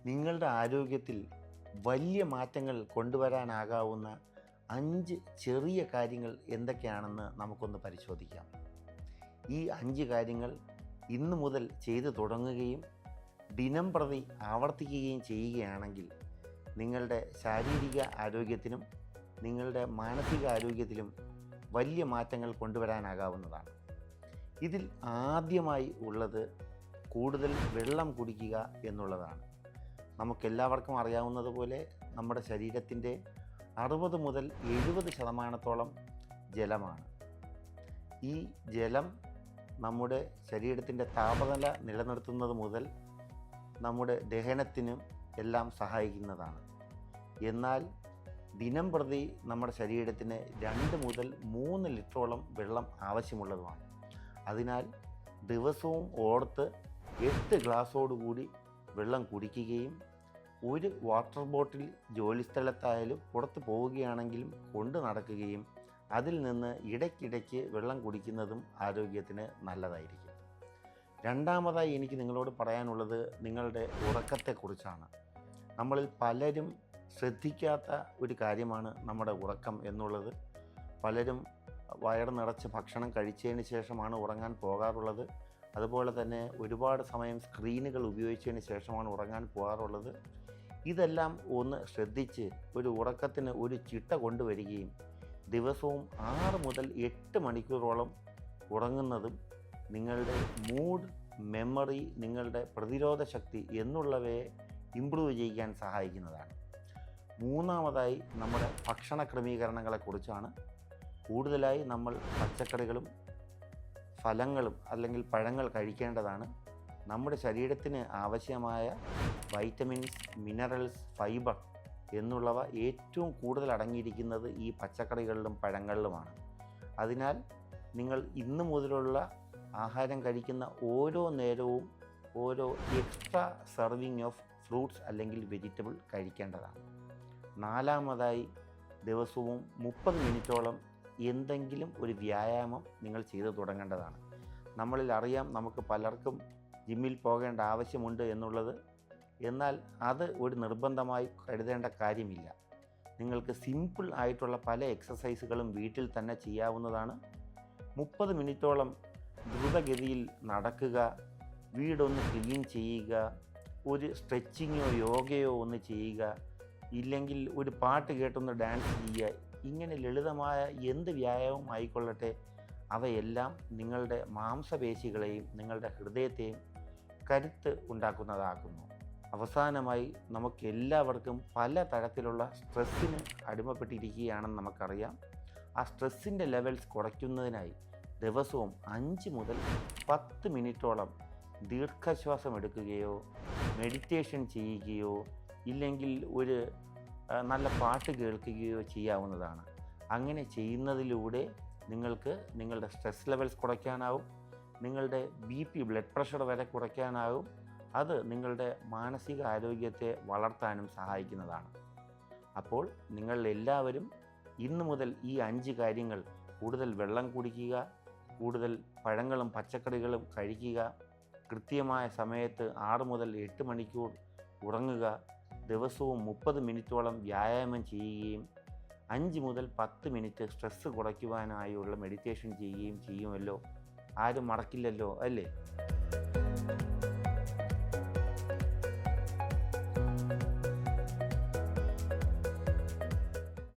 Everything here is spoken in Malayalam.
നിങ്ങളുടെ ആരോഗ്യത്തിൽ വലിയ മാറ്റങ്ങൾ കൊണ്ടുവരാനാകാവുന്ന 5 ചെറിയ കാര്യങ്ങൾ എന്തൊക്കെയാണെന്ന് നമുക്കൊന്ന് പരിശോധിക്കാം. ഈ 5 കാര്യങ്ങൾ ഇന്നു മുതൽ ചെയ്തു തുടങ്ങുകയും ദിനംപ്രതി ആവർത്തിക്കുകയും ചെയ്യുകയാണെങ്കിൽ നിങ്ങളുടെ ശാരീരിക ആരോഗ്യത്തിനും നിങ്ങളുടെ മാനസിക ആരോഗ്യത്തിലും വലിയ മാറ്റങ്ങൾ കൊണ്ടുവരാനാകാവുന്നതാണ്. ഇതിൽ ആദ്യമായി ഉള്ളത് കൂടുതൽ വെള്ളം കുടിക്കുക എന്നുള്ളതാണ്. നമുക്കെല്ലാവർക്കും അറിയാവുന്നതുപോലെ നമ്മുടെ ശരീരത്തിൻ്റെ 60 മുതൽ 70% ജലമാണ്. ഈ ജലം നമ്മുടെ ശരീരത്തിൻ്റെ താപനില നിലനിർത്തുന്നത് മുതൽ നമ്മുടെ ദഹനത്തിനും എല്ലാം സഹായിക്കുന്നതാണ്. എന്നാൽ ദിനം പ്രതി നമ്മുടെ ശരീരത്തിന് 2 മുതൽ 3 ലിറ്ററോളം വെള്ളം ആവശ്യമുള്ളതുമാണ്. അതിനാൽ ദിവസവും ഓർത്ത് 8 ഗ്ലാസ്സോടുകൂടി വെള്ളം കുടിക്കുകയും ഒരു വാട്ടർ ബോട്ടിൽ ജോലിസ്ഥലത്തായാലും പുറത്ത് പോവുകയാണെങ്കിലും കൊണ്ട് നടക്കുകയും അതിൽ നിന്ന് ഇടയ്ക്കിടയ്ക്ക് വെള്ളം കുടിക്കുന്നതും ആരോഗ്യത്തിന് നല്ലതായിരിക്കും. രണ്ടാമതായി എനിക്ക് നിങ്ങളോട് പറയാനുള്ളത് നിങ്ങളുടെ ഉറക്കത്തെക്കുറിച്ചാണ്. നമ്മളിൽ പലരും ശ്രദ്ധിക്കാത്ത ഒരു കാര്യമാണ് നമ്മുടെ ഉറക്കം എന്നുള്ളത്. പലരും വയറ് നിറച്ച് ഭക്ഷണം കഴിച്ചതിന് ശേഷമാണ് ഉറങ്ങാൻ പോകാറുള്ളത്. അതുപോലെ തന്നെ ഒരുപാട് സമയം സ്ക്രീനുകൾ ഉപയോഗിച്ചതിന് ശേഷമാണ് ഉറങ്ങാൻ പോകാറുള്ളത്. ഇതെല്ലാം ഒന്ന് ശ്രദ്ധിച്ച് ഒരു ഉറക്കത്തിന് ഒരു ചിട്ട കൊണ്ടുവരികയും ദിവസവും 6 മുതൽ 8 മണിക്കൂറോളം ഉറങ്ങുന്നതും നിങ്ങളുടെ മൂഡ്, മെമ്മറി, നിങ്ങളുടെ പ്രതിരോധ ശക്തി എന്നുള്ളവയെ ഇംപ്രൂവ് ചെയ്യാൻ സഹായിക്കുന്നതാണ്. മൂന്നാമതായി നമ്മുടെ ഭക്ഷണ ക്രമീകരണങ്ങളെക്കുറിച്ചാണ്. കൂടുതലായി നമ്മൾ പച്ചക്കറികളും ഫലങ്ങളും അല്ലെങ്കിൽ പഴങ്ങൾ കഴിക്കേണ്ടതാണ്. നമ്മുടെ ശരീരത്തിന് ആവശ്യമായ വൈറ്റമിൻസ്, മിനറൽസ്, ഫൈബർ എന്നുള്ളവ ഏറ്റവും കൂടുതൽ അടങ്ങിയിരിക്കുന്നത് ഈ പച്ചക്കറികളിലും പഴങ്ങളിലുമാണ്. അതിനാൽ നിങ്ങൾ ഇന്നു മുതലുള്ള ആഹാരം കഴിക്കുന്ന ഓരോ നേരവും ഓരോ എക്സ്ട്രാ സെർവിങ് ഓഫ് ഫ്രൂട്ട്സ് അല്ലെങ്കിൽ വെജിറ്റബിൾ കഴിക്കേണ്ടതാണ്. നാലാമതായി ദിവസവും 30 മിനിറ്റോളം എന്തെങ്കിലും ഒരു വ്യായാമം നിങ്ങൾ ചെയ്തു തുടങ്ങേണ്ടതാണ്. നമ്മളിൽ അറിയാം, നമുക്ക് പലർക്കും ജിമ്മിൽ പോകേണ്ട ആവശ്യമുണ്ട് എന്നുള്ളത്. എന്നാൽ അത് ഒരു നിർബന്ധമായി കരുതേണ്ട കാര്യമില്ല. നിങ്ങൾക്ക് സിമ്പിൾ ആയിട്ടുള്ള പല എക്സസൈസുകളും വീട്ടിൽ തന്നെ ചെയ്യാവുന്നതാണ്. 30 മിനിറ്റോളം ദ്രുതഗതിയിൽ നടക്കുക, വീടൊന്ന് ക്ലീൻ ചെയ്യുക, ഒരു സ്ട്രെച്ചിങ്ങോ യോഗയോ ഒന്ന് ചെയ്യുക, ഇല്ലെങ്കിൽ ഒരു പാട്ട് കേട്ടൊന്ന് ഡാൻസ് ചെയ്യുക. ഇങ്ങനെ ലളിതമായ എന്ത് വ്യായാമം ആയിക്കൊള്ളട്ടെ, അവയെല്ലാം നിങ്ങളുടെ മാംസപേശികളെയും നിങ്ങളുടെ ഹൃദയത്തെയും കരുത്ത് ഉണ്ടാക്കുന്നതാക്കുന്നു. അവസാനമായി നമുക്കെല്ലാവർക്കും പല തരത്തിലുള്ള സ്ട്രെസ്സിന് അടിമപ്പെട്ടിരിക്കുകയാണെന്ന് നമുക്കറിയാം. ആ സ്ട്രെസ്സിൻ്റെ ലെവൽസ് കുറയ്ക്കുന്നതിനായി ദിവസവും 5 മുതൽ 10 മിനിറ്റോളം ദീർഘശ്വാസം എടുക്കുകയോ മെഡിറ്റേഷൻ ചെയ്യുകയോ ഇല്ലെങ്കിൽ ഒരു നല്ല പാട്ട് കേൾക്കുകയോ ചെയ്യാവുന്നതാണ്. അങ്ങനെ ചെയ്യുന്നതിലൂടെ നിങ്ങൾക്ക് നിങ്ങളുടെ സ്ട്രെസ് ലെവൽസ് കുറയ്ക്കാനാവും, നിങ്ങളുടെ BP, ബ്ലഡ് പ്രഷർ വരെ കുറയ്ക്കാനാവും. അത് നിങ്ങളുടെ മാനസിക ആരോഗ്യത്തെ വളർത്താനും സഹായിക്കുന്നതാണ്. അപ്പോൾ നിങ്ങളെല്ലാവരും ഇന്നു മുതൽ ഈ 5 കാര്യങ്ങൾ, കൂടുതൽ വെള്ളം കുടിക്കുക, കൂടുതൽ പഴങ്ങളും പച്ചക്കറികളും കഴിക്കുക, കൃത്യമായ സമയത്ത് 6 മുതൽ 8 മണിക്കൂർ ഉറങ്ങുക, ദിവസവും 30 മിനിറ്റോളം വ്യായാമം ചെയ്യുകയും 5 മുതൽ 10 മിനിറ്റ് സ്ട്രെസ്സ് കുറയ്ക്കുവാനായുള്ള മെഡിറ്റേഷൻ ചെയ്യുകയും ചെയ്യുമല്ലോ. ആരും മറക്കില്ലല്ലോ, അല്ലേ?